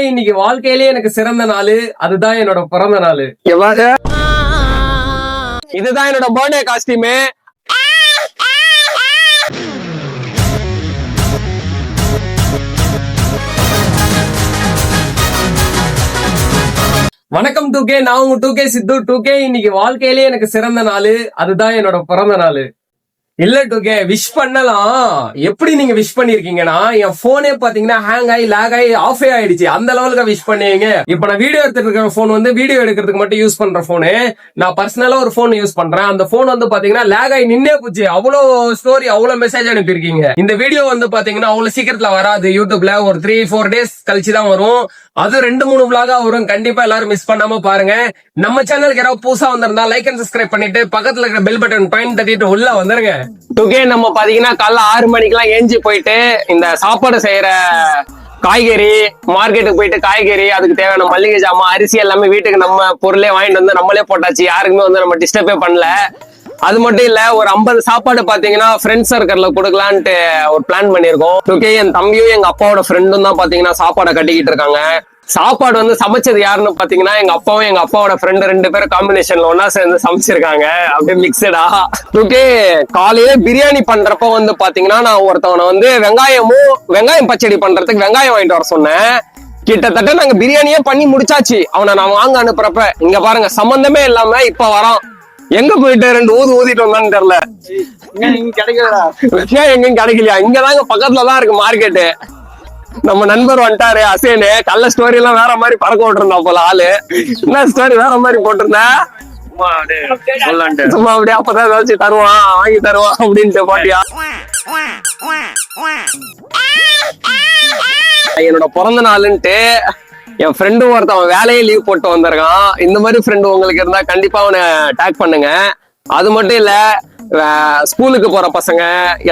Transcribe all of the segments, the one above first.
இன்னைக்கு வாழ்க்கையிலேயே எனக்கு சிறந்த நாள், அதுதான் என்னோட பிறந்த நாள். இதுதான் என்னோட பர்த்டே காஸ்டியூம். வணக்கம் 2K, நான் உங்க 2K சித்து. 2K இன்னைக்கு வாழ்க்கையிலேயே எனக்கு சிறந்த நாள், அதுதான் என்னோட பிறந்த நாள். இல்ல 2K விஷ் பண்ணலாம். எப்படி நீங்க விஷ் பண்ணிருக்கீங்கன்னா, என் போனே பாத்தீங்கன்னா ஹேங் ஆகி லாக் ஆகி ஆஃபே ஆயிடுச்சு. அந்த லெவலுக்கு விஷ் பண்ணீங்க. இப்ப நான் வீடியோ எடுத்துட்டு இருக்கிற போன் வந்து வீடியோ எடுக்கிறதுக்கு மட்டும் யூஸ் பண்ற போனு. நான் பர்சனலா ஒரு போன் யூஸ் பண்றேன். அந்த போன் வந்து பாத்தீங்கன்னா லாக் ஆகி நின்னே போச்சு. அவ்வளவு ஸ்டோரி, அவ்வளவு மெசேஜ் அனுப்பியிருக்கீங்க. இந்த வீடியோ வந்து பாத்தீங்கன்னா அவ்வளவு சீக்கிரத்துல வராது. யூடியூப்ல ஒரு 3-4 days கழிச்சுதான் வரும். அது 2-3 vlog வரும். கண்டிப்பா எல்லாரும் மிஸ் பண்ணாம பாருங்க. நம்ம சேனலுக்கு யாராவது புதுசா வந்திருந்தா லைக் அண்ட் சப்ஸ்கிரைப் பண்ணிட்டு பக்கத்துல இருக்கிற பெல் பட்டன் பாயிண்ட் தட்டிட்டு உள்ள வந்துருங்க. 2K நம்ம பாத்தீங்கன்னா காலைல 6 மணிக்கெல்லாம் ஏஞ்சி போயிட்டு இந்த சாப்பாடு செய்யற காய்கறி மார்க்கெட்டுக்கு போயிட்டு காய்கறி, அதுக்கு தேவையான மல்லிகை ஜாமான், அரிசி எல்லாமே வீட்டுக்கு நம்ம பொருளே வாங்கிட்டு வந்து நம்மளே போட்டாச்சு. யாருக்குமே வந்து நம்ம டிஸ்டர்பே பண்ணல. அது மட்டும் இல்ல, ஒரு 50 சாப்பாடு பாத்தீங்கன்னா ஃப்ரெண்ட்ஸ் சர்க்கிள்ல கொடுக்கலான்ட்டு ஒரு பிளான் பண்ணிருக்கோம். 2K என் தம்பியும் எங்க அப்பாவோட ஃப்ரெண்டும் தான் பாத்தீங்கன்னா சாப்பாடை கட்டிக்கிட்டு இருக்காங்க. சாப்பாடு வந்து சமைச்சது யாருன்னு பாத்தீங்கன்னா எங்க அப்பாவும் எங்க அப்பாவோட ஃப்ரெண்டு 2 பேரும் காம்பினேஷன்ல ஒன்னா சேர்ந்து சமைச்சிருக்காங்க. அப்படியே மிக்சடா. 2K காலையில பிரியாணி பண்றப்ப வந்து பாத்தீங்கன்னா நான் ஒருத்தவனை வந்து வெங்காயம் பச்சடி பண்றதுக்கு வெங்காயம் வாங்கிட்டு வர சொன்னேன். கிட்டத்தட்ட நாங்க பிரியாணியே பண்ணி முடிச்சாச்சு. அவனை நான் வாங்க அனுப்புறப்ப இங்க பாருங்க, சம்பந்தமே இல்லாம இப்ப வரான். எங்க போயிட்டு 2 ஊதிட்டு வந்தான்னு தெரியல. எங்கேயும் கிடைக்கலையா? இங்கதாங்க பக்கத்துலதான் இருக்கு மார்க்கெட்டு. நம்ம நண்பர் வந்துட்டாரு அசேனு. கள்ள ஸ்டோரி எல்லாம் வேற மாதிரி பறக்க விட்டுருந்தா போல ஆளு. என்ன ஸ்டோரி வேற மாதிரி போட்டிருந்தேன் சும்மா அப்படியே. அப்பதான் ஏதாச்சும் தருவான், வாங்கி தருவான் அப்படின்ட்டு பாட்டியா. என்னோட பிறந்த நாளுன்ட்டு என் ஃப்ரெண்டு ஒருத்தவன் வேலையே லீவ் போட்டு வந்திருக்கான். இந்த மாதிரி ஃப்ரெண்டு உங்களுக்கு இருந்தா கண்டிப்பா அவனை டேக் பண்ணுங்க. அது மட்டும் இல்ல, ஸ்கூலுக்கு போற பசங்க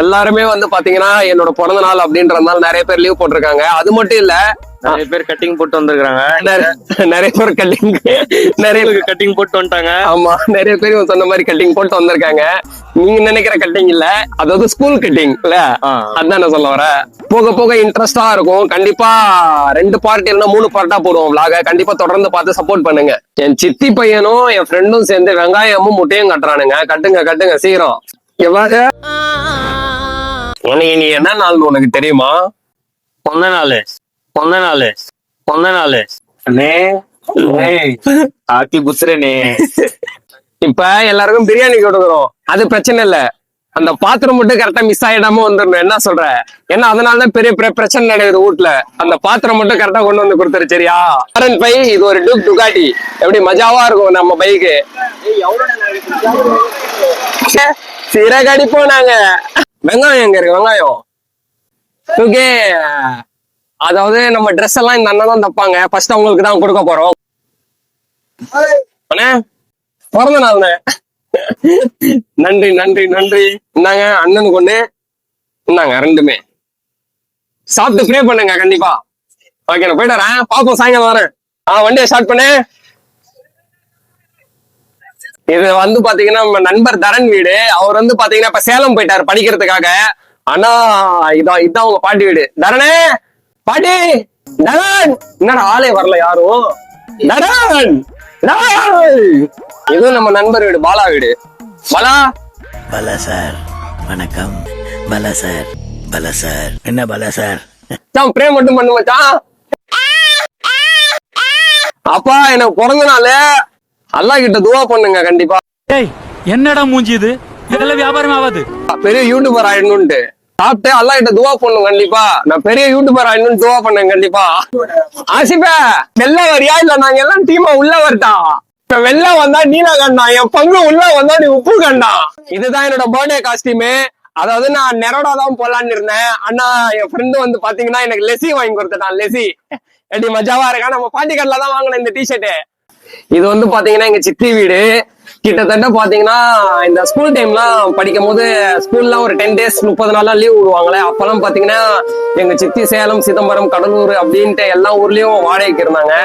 எல்லாருமே வந்து பாத்தீங்கன்னா என்னோட பிறந்த நாள் அப்படின்றதுனால நிறைய பேர் லீவ் போட்டிருக்காங்க. அது மட்டும் இல்ல, நிறைய பேர் கட்டிங் போட்டு வந்திருக்காங்க. நிறைய பேர் கட்டிங் போட்டு வந்துட்டாங்க. ஆமா, நிறைய பேர் சொன்ன மாதிரி கட்டிங் போட்டு வந்திருக்காங்க. நீங்க நினைக்கிற கட்டிங் இல்ல, அதாவது ஸ்கூல் கட்டிங் இல்ல. அதான் நான் சொல்ல வரேன். போக போக இன்ட்ரெஸ்டா இருக்கும். கண்டிப்பா 2 பார்ட் இல்லைன்னா 3 பார்ட்டா போடுவோம் vlog. கண்டிப்பா தொடர்ந்து பார்த்து சப்போர்ட் பண்ணுங்க. என் சித்தி பையனும் என் ஃப்ரெண்டும் சேர்ந்து வெங்காயமும் முட்டையும் கட்டுறானுங்க. கட்டுங்க சீக்கிரம். எவ்வாறு நீ என்ன நாள் உனக்கு தெரியுமா? பொந்த நாள் ஆக்கி புத்துறனே. இப்ப எல்லாருக்கும் பிரியாணி கொடுக்குறோம், அது பிரச்சனை இல்ல. அந்த பாத்திரம் மட்டும் கரெக்டா மிஸ் ஆயிடாம வந்துடணும். என்ன சொல்ற? ஏன்னா அதனாலதான் பெரிய பிரச்சனை நடக்குது வீட்டுல. அந்த பாத்திரம் மட்டும் கரெக்டா கொண்டு வந்து கொடுத்துரு, சரியா? R15 இது ஒரு டுகாட்டி. எப்படி மஜாவா இருக்கும் நம்ம பைக்கு. சிறகடி போனாங்க. வெங்காயம் எங்க இருக்கு? வெங்காயம் 2K. அதாவது நம்ம ட்ரெஸ் எல்லாம் இந்த அண்ணன் தான் தப்பாங்க. ஃபர்ஸ்ட் அவங்களுக்கு தான் கொடுக்க போறோம். பிறந்த நாள்ண்ணே. நன்றி. இந்தாங்க அண்ணனுக்கு ஒண்ணு, இந்தாங்க 2மே. சாப்பிட்டு ப்ரே பண்ணுங்க கண்டிப்பா. ஓகே, நான் போயிட்டு வரேன். பாப்போம், சாயங்காலம் வரேன். வண்டியை ஸ்டார்ட் பண்ணு. இது வந்து பாத்தீங்கன்னா நம்ம நண்பர் தரன் வீடு. அவர் வந்து பாத்தீங்கன்னா இப்ப சேலம் போயிட்டாரு படிக்கிறதுக்காக. ஆனா இதான் உங்க பாட்டி வீடு. தரனே, பாட்டி, தரன். என்னடா ஆளே வரல யாரும்? தரன், இதுவும் நம்ம நண்பர் வீடு, பாலா வீடு. பாலா சார் வணக்கம். பாலா சார் என்ன பாலா சார்? ப்ரே மட்டும் பண்ணு மச்சான். அப்பா எனக்கு பிறந்த நாள், அல்லாஹ் கிட்ட துவா பண்ணுங்க கண்டிப்பா. என்னடா மூஞ்சி இது? இதெல்லாம் வியாபாரம் ஆகாது. பெரிய யூடியூபர் ஆயிடணும்ட்டு சாப்பிட்டு அல்லாஹ் கிட்ட துவா பண்ணும் கண்டிப்பா. நான் பெரிய யூடியூபர் ஆயிடணும்னு துவா பண்ணுங்க கண்டிப்பா. ஆசிப்ப வெள்ள வரியா இல்ல நாங்க எல்லாம் டீமா உள்ள வரட்டா? இப்ப வெள்ள வந்தா நீல கண்டா, என் பங்கு உள்ள வந்தா நீ உப்பு கண்டா. இதுதான் என்னோட பர்த்டே காஸ்டியூம். அதாவது நான் நெரோடா தான் போலான்னு இருந்தேன். ஆனா என் ஃப்ரெண்டு வந்து பாத்தீங்கன்னா எனக்கு லெசி வாங்கி கொடுத்துட்டான். லெசி எப்படி மஜாவா இருக்கா? நம்ம பாட்டி கடையில தான் வாங்கினேன் இந்த டிஷர்ட். இது வந்து பாத்தீங்கன்னா எங்க சித்தி வீடு. கிட்டத்தட்ட பாத்தீங்கன்னா இந்த ஸ்கூல் டைம்லாம் படிக்கும் போது ஸ்கூல்லாம் ஒரு 10 days 30 நாள்லாம் லீவ் விடுவாங்களே. அப்பெல்லாம் பாத்தீங்கன்னா எங்க சித்தி சேலம், சிதம்பரம், கடலூர் அப்படின்ட்டு எல்லா ஊர்லயும் வாடகைக்கு இருந்தாங்க.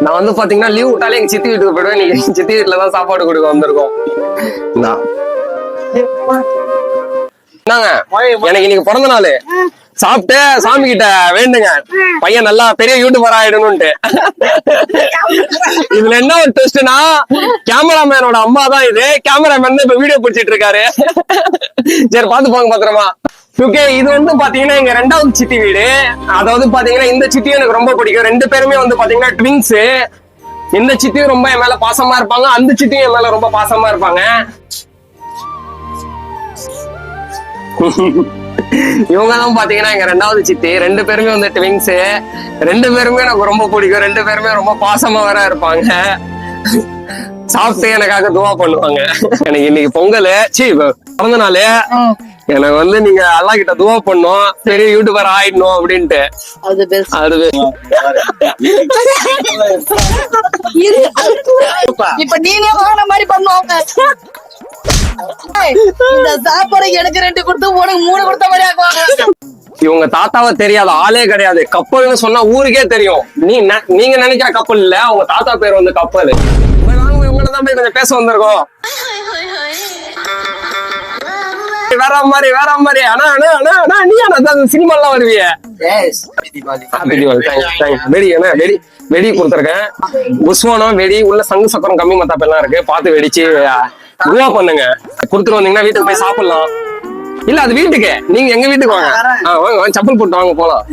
நான் வந்து பாத்தீங்கன்னா லீவ் விட்டாலே எங்க சித்தி வீட்டுக்கு போயிடுவேன். நீங்க சித்தி வீட்டுல தான் சாப்பாடு கொடுக்க வந்திருக்கோம். என்னங்க எனக்கு இன்னைக்கு பிறந்த நாள். சாப்பிட்டு சாமி கிட்ட வேண்டுங்க பையன் நல்லா பெரிய யூடியூபர் ஆயிடணும்ட்டு. இதுல என்ன ஒரு ட்விஸ்ட்னா கேமராமேனோட அம்மா தான் இது. கேமராமேன் இப்ப வீடியோ பிடிச்சிட்டு இருக்காரு. சரி பாத்து போங்க பத்திரமா. ஓகே, இது வந்து பாத்தீங்கன்னா எங்க ரெண்டாவது சித்தி வீடு. அதாவது பாத்தீங்கன்னா இந்த சித்தியும் எனக்கு ரொம்ப பிடிக்கும். ரெண்டு பேருமே வந்து பாத்தீங்கன்னா ட்வின்ஸ். இந்த சித்தியும் ரொம்ப என் மேல பாசமா இருப்பாங்க, அந்த சித்தியும் என் மேல ரொம்ப பாசமா இருப்பாங்க. இவங்க தான் பாத்தீங்கன்னா எங்க ரெண்டாவது சித்தி. ரெண்டு பேருமே வந்து ட்வின்ஸ். ரெண்டு பேருமே எனக்கு ரொம்ப பிடிக்கும். ரெண்டு பேருமே ரொம்ப பாசமா வர இருப்பாங்க. சாப்பிட்டு எனக்காக துவா பண்ணுவாங்க. எனக்கு இன்னைக்கு பொங்கல் பிறந்த நாள். எனக்கு வந்து நீங்க அல்லா கிட்ட துவா பண்ணும், பெரிய யூடியூபர் ஆயிடணும் அப்படின்ட்டு. அது இப்ப நீங்க வாங்கின மாதிரி பண்ணுவாங்க. இந்த சாப்பாடு எனக்கு 2 கொடுத்து உனக்கு 3 கொடுத்த மாதிரி ஆக்குவாங்க. இவங்க தாத்தாவை தெரியாத ஆளே கிடையாது. கப்பல்னு சொன்னா ஊருக்கே தெரியும். நீங்க நினைக்கிற கப்பல் இல்ல, அவங்க தாத்தா பேர் வந்து கப்பல். இவங்களதான் போய் கொஞ்சம் பேச வந்திருக்கோம். வேற மாதிரி ஆனா நீ சினிமாலாம் வருவிய. வெடி கொடுத்துருக்கேன். புஷ்வானம் வெடி உள்ள சங்கு சக்கரம் கம்மி மத்தாப்பு எல்லாம் இருக்கு. பார்த்து வெடிச்சு துவா பண்ணுங்க. கொடுத்துட்டு வந்தீங்கன்னா வீட்டுக்கு போய் சாப்பிடலாம். இல்ல அது வீட்டுக்கு, நீங்க எங்க வீட்டுக்கு வாங்க. வாங்க சப்பல் போட்டு வாங்க போலாம்.